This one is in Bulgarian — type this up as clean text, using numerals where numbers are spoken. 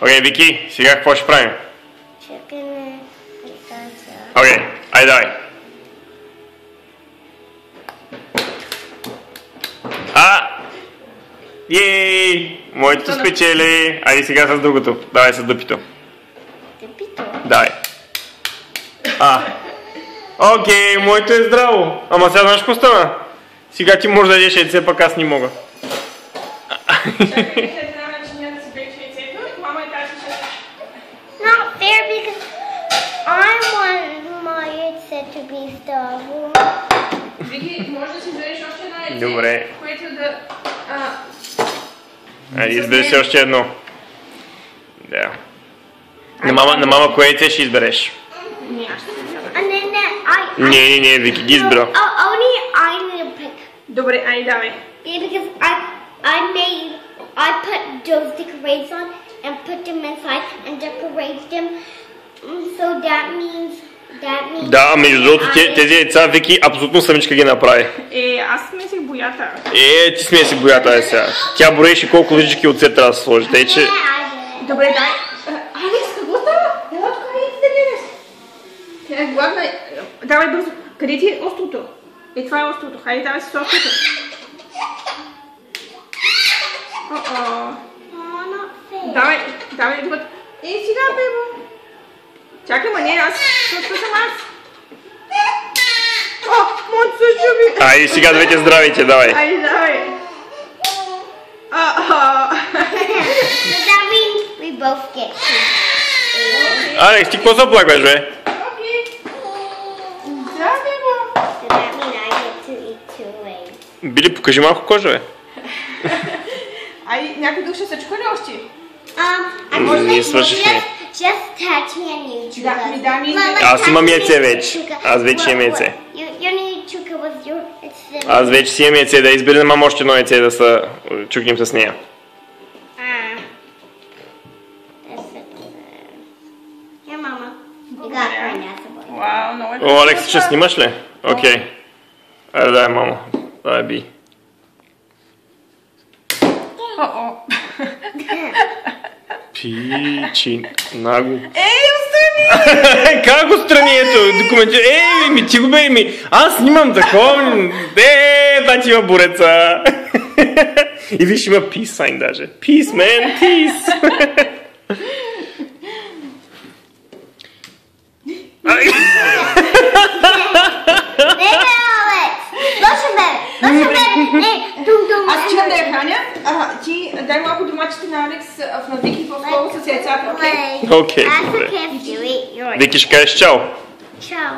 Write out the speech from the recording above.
Окей, Вики, сега какво ще правим? Чакаме. Окей, айде давай. Ей! Моето спечели. Айде сега с другото. Давай с дъпито. Дъпито? Давай. Окей, моето е здраво. Ама сега знаеш какво стана? Сега ти можеш да ядеш яйце, пък аз не мога. Not fair because I want my яйце to be здраво. Вики, може да си избереш още едно яйце, Добре. което да... Айде, избереш още едно. Да. На мама кое яйце ще избереш? Не, Вики ги избра. Only I need to pick. Добре, айде давай. Yeah, because I put those decorations on and put them inside and decorate them. So that means Да, между другото тези яйца Вики абсолютно самичка ги направи. Аз смесих боята. Ти смеси боята сега. Тя броеше колко лъжички от цвет трябва да се сложи, тъй че... Добре, дай. Алекс, какво става? Ела тук, къде ти да гледаш? Тя е гладна. Давай бързо. Къде ти е острото? Това е острото. Хайде, давай си с острото. Давай другото. Сега, бебо. Чакай, ма не, аз. Също съм аз. Моето също би. Айде сега двете здравите, давай. Айде, давай. that means we both get to. Алекс, ти какво се оплакваш, бе? Окей. Да, бебо. So that means I get to eat 2 eggs. Били, покажи малко кожа, бе. Ай, някой друг ще се чука ли още? Не свършихме. Just Tati and you, Chuka. Да, ми. Аз имам яйце вече. Аз вече имам яйце. You need Chuka with your... Аз вече си имам яйце, да избери на мама още едно яйце да се чукнем с нея. Here, Mama. You got her and that's a boy. Вау, много е. О, Алекс, ще снимаш ли? Окей. Айде, дай, мамо. Дай, би. Пичин, наго. Отстрани! Как отстрани, ето, документира. Ти го бе, аз снимам такова. Тати има буреца. И виж, има peace sign даже. Peace, man, peace. Аз чакам да я храня. Ти дай малко домачите на Алекс в Вики по-скоро с яйцата, окей? Окей, добре. Вики, ще кажеш чао. Ciao.